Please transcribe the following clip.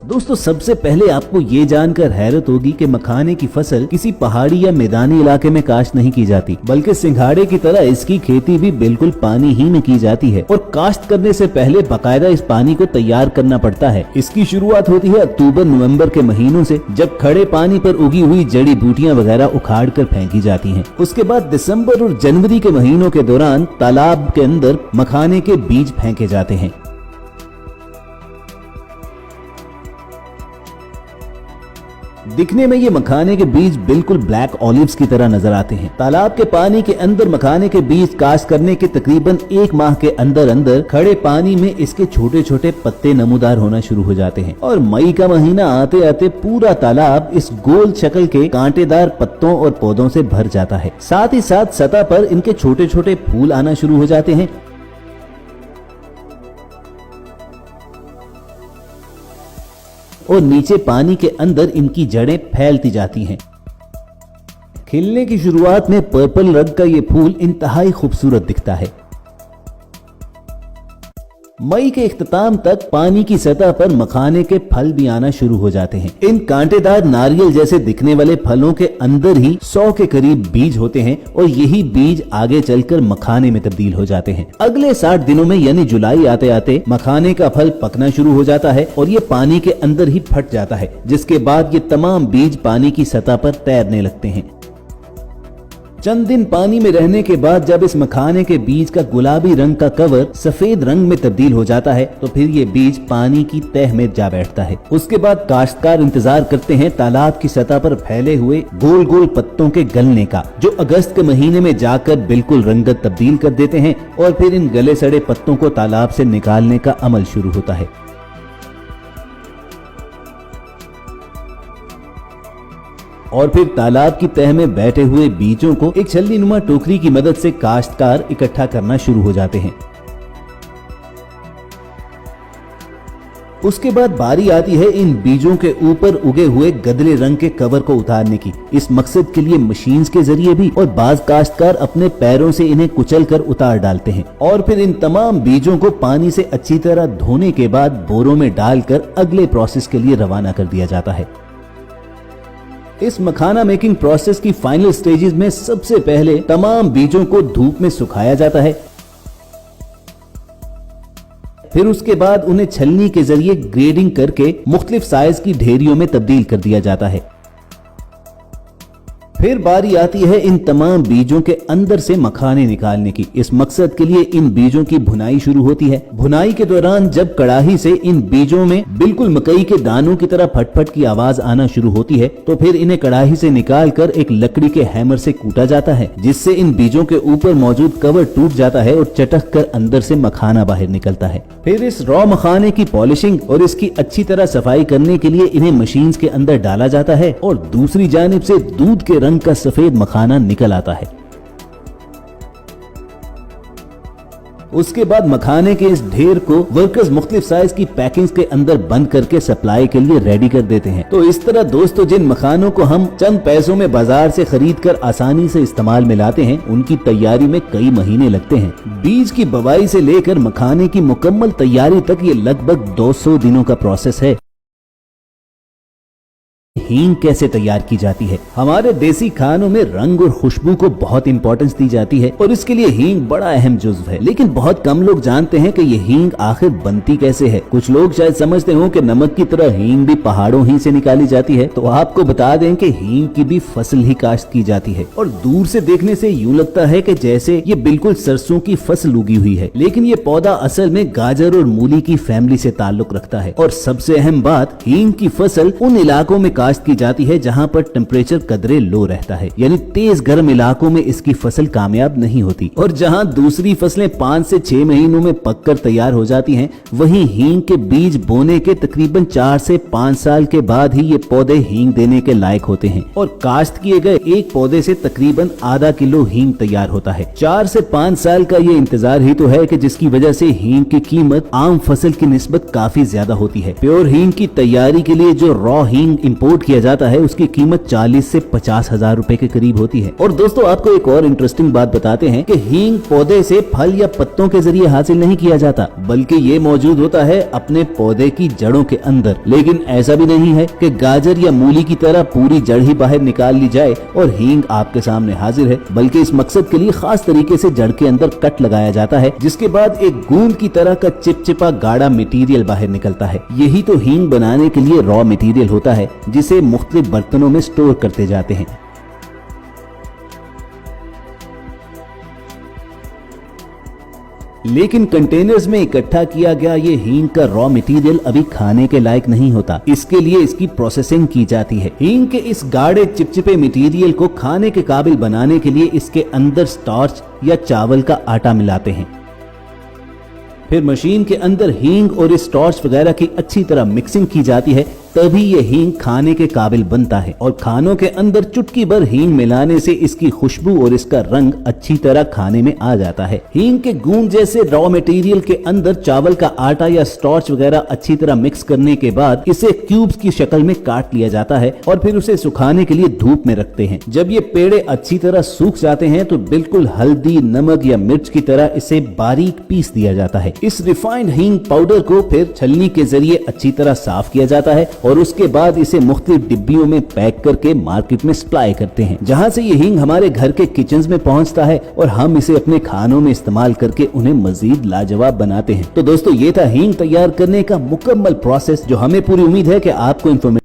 दोस्तों सबसे पहले आपको ये जानकर हैरत होगी कि मखाने की फसल किसी पहाड़ी या मैदानी इलाके में काश्त नहीं की जाती, बल्कि सिंघाड़े की तरह इसकी खेती भी बिल्कुल पानी ही में की जाती है। और काश्त करने से पहले बाकायदा इस पानी को तैयार करना पड़ता है। इसकी शुरुआत होती है अक्टूबर नवंबर के महीनों से, जब खड़े पानी पर उगी हुई जड़ी बूटियां वगैरह उखाड़ कर फेंकी जाती हैं। उसके बाद दिसंबर और जनवरी के महीनों के दौरान तालाब के अंदर मखाने के बीज फेंके जाते हैं। दिखने में ये मखाने के बीज बिल्कुल ब्लैक ऑलिव्स की तरह नजर आते हैं। तालाब के पानी के अंदर मखाने के बीज काश्त करने के तकरीबन 1 माह के अंदर अंदर खड़े पानी में इसके छोटे छोटे पत्ते नमूदार होना शुरू हो जाते हैं और मई का महीना आते आते पूरा तालाब इस गोल शक्ल के कांटेदार पत्तों और पौधों से भर जाता है। साथ ही साथ सतह पर इनके छोटे छोटे फूल आना शुरू हो जाते हैं और नीचे पानी के अंदर इनकी जड़ें फैलती जाती हैं। खिलने की शुरुआत में पर्पल रंग का ये फूल इंतहाई खूबसूरत दिखता है। मई के इख्तिताम तक पानी की सतह पर मखाने के फल भी आना शुरू हो जाते हैं। इन कांटेदार नारियल जैसे दिखने वाले फलों के अंदर ही 100 के करीब बीज होते हैं और यही बीज आगे चलकर मखाने में तब्दील हो जाते हैं। अगले 60 दिनों में यानी जुलाई आते आते मखाने का फल पकना शुरू हो जाता है और ये पानी के अंदर ही फट जाता है, जिसके बाद ये तमाम बीज पानी की सतह पर तैरने लगते हैं। चंद दिन पानी में रहने के बाद जब इस मखाने के बीज का गुलाबी रंग का कवर सफेद रंग में तब्दील हो जाता है तो फिर ये बीज पानी की तह में जा बैठता है। उसके बाद काश्तकार इंतजार करते हैं तालाब की सतह पर फैले हुए गोल गोल पत्तों के गलने का, जो अगस्त के महीने में जाकर बिल्कुल रंगत तब्दील कर देते हैं और फिर इन गले सड़े पत्तों को तालाब से निकालने का अमल शुरू होता है। और फिर तालाब की तह में बैठे हुए बीजों को एक छल्ली नुमा टोकरी की मदद से काश्तकार इकट्ठा करना शुरू हो जाते हैं। उसके बाद बारी आती है इन बीजों के ऊपर उगे हुए गदले रंग के कवर को उतारने की। इस मकसद के लिए मशीन्स के जरिए भी और बाज काश्तकार अपने पैरों से इन्हें कुचल कर उतार डालते हैं और फिर इन तमाम बीजों को पानी से अच्छी तरह धोने के बाद बोरों में डालकर अगले प्रोसेस के लिए रवाना कर दिया जाता है। इस मखाना मेकिंग प्रोसेस की फाइनल स्टेजेस में सबसे पहले तमाम बीजों को धूप में सुखाया जाता है। फिर उसके बाद उन्हें छलनी के जरिए ग्रेडिंग करके मुख्तलिफ साइज की ढेरियों में तब्दील कर दिया जाता है। फिर बारी आती है इन तमाम बीजों के अंदर से मखाने निकालने की। इस मकसद के लिए इन बीजों की भुनाई शुरू होती है। भुनाई के दौरान जब कड़ाही से इन बीजों में बिल्कुल मकई के दानों की तरह फटफट की आवाज आना शुरू होती है तो फिर इन्हें कड़ाही से निकालकर एक लकड़ी के हैमर से कूटा जाता है, जिससे इन बीजों के ऊपर मौजूद कवर टूट जाता है और चटक कर अंदर से मखाना बाहर निकलता है। फिर इस रॉ मखाने की पॉलिशिंग और इसकी अच्छी तरह सफाई करने के लिए इन्हें मशीन के अंदर डाला जाता है और दूसरी जानिब से दूध के रंग का सफेद मखाना निकल आता है। उसके बाद मखाने के इस ढेर को वर्कर्स मुख्तलिफ साइज की पैकिंग के अंदर बंद करके सप्लाई के लिए रेडी कर देते हैं। तो इस तरह दोस्तों जिन मखानों को हम चंद पैसों में बाजार से खरीद कर आसानी से इस्तेमाल में लाते हैं, उनकी तैयारी में कई महीने लगते हैं। बीज की बवाई से लेकर मखाने की मुकम्मल तैयारी तक ये लगभग 200 दिनों का प्रोसेस है। हींग कैसे तैयार की जाती है? हमारे देसी खानों में रंग और खुशबू को बहुत इंपॉर्टेंस दी जाती है और इसके लिए हींग बड़ा अहम जुज्व है, लेकिन बहुत कम लोग जानते हैं कि ये हींग आखिर बनती कैसे है। कुछ लोग शायद समझते हो कि नमक की तरह हींग भी पहाड़ों ही से निकाली जाती है, तो आपको बता दें कि हींग की भी फसल ही काश्त की जाती है और दूर से देखने से यूं लगता है कि जैसे ये बिल्कुल सरसों की फसल उगी हुई है, लेकिन ये पौधा असल में गाजर और मूली की फैमिली से ताल्लुक रखता है। और सबसे अहम बात, हींग की फसल उन इलाकों में काश्त की जाती है जहां पर टेम्परेचर कदरे लो रहता है, यानी तेज गर्म इलाकों में इसकी फसल कामयाब नहीं होती। और जहां दूसरी फसलें 5 से 6 महीनों में पककर तैयार हो जाती हैं, वहीं हींग के बीज बोने के तकरीबन 4 से 5 साल के बाद ही ये पौधे हींग देने के लायक होते हैं और काश्त किए गए एक पौधे से तकरीबन आधा किलो हींग तैयार होता है। 4 से 5 साल का ये इंतजार ही तो है कि जिसकी वजह से हींग की कीमत आम फसल की निस्बत काफी ज्यादा होती है। प्योर हींग की तैयारी के लिए जो रॉ हींग इंपोर्ट कोट किया जाता है उसकी कीमत 40 से 50 हजार रुपए के करीब होती है। और दोस्तों आपको एक और इंटरेस्टिंग बात बताते हैं कि हींग पौधे से फल या पत्तों के जरिए हासिल नहीं किया जाता, बल्कि ये मौजूद होता है अपने पौधे की जड़ों के अंदर। लेकिन ऐसा भी नहीं है कि गाजर या मूली की तरह पूरी जड़ ही बाहर निकाल ली जाए और हींग आपके सामने हाजिर है, बल्कि इस मकसद के लिए खास तरीके से जड़ के अंदर कट लगाया जाता है, जिसके बाद एक गूंद की तरह का चिपचिपा गाढ़ा मटेरियल बाहर निकलता है। यही तो हींग बनाने के लिए रॉ मटेरियल होता है, जिसे मुख्तलिफ बर्तनों में स्टोर करते जाते हैं। लेकिन कंटेनर्स में इकट्ठा किया गया ये हींग का रॉ मटेरियल अभी खाने के लायक नहीं होता। इसके लिए इसकी प्रोसेसिंग की जाती है। हींग के इस गाढ़े चिपचिपे मटेरियल को खाने के काबिल बनाने के लिए इसके अंदर स्टार्च या चावल का आटा मिलाते हैं। फिर मशीन के अंदर हींग और इस स्टार्च वगैरह की अच्छी तरह मिक्सिंग की जाती है, तभी ये हींग खाने के काबिल बनता है। और खानों के अंदर चुटकी भर हींग मिलाने से इसकी खुशबू और इसका रंग अच्छी तरह खाने में आ जाता है। हींग के गूंद जैसे रॉ मटेरियल के अंदर चावल का आटा या स्टार्च वगैरह अच्छी तरह मिक्स करने के बाद इसे क्यूब्स की शक्ल में काट लिया जाता है और फिर उसे सुखाने के लिए धूप में रखते हैं। जब ये पेड़े अच्छी तरह सूख जाते हैं तो बिल्कुल हल्दी, नमक या मिर्च की तरह इसे बारीक पीस दिया जाता है। इस रिफाइंड हींग पाउडर को फिर छलनी के जरिए अच्छी तरह साफ किया जाता है और उसके बाद इसे मुख्तलिफ डिब्बियों में पैक करके मार्केट में सप्लाई करते हैं, जहां से ये हींग हमारे घर के किचन्स में पहुंचता है और हम इसे अपने खानों में इस्तेमाल करके उन्हें मजीद लाजवाब बनाते हैं। तो दोस्तों ये था हींग तैयार करने का मुकम्मल प्रोसेस, जो हमें पूरी उम्मीद है कि आपको इन्फॉर्मेशन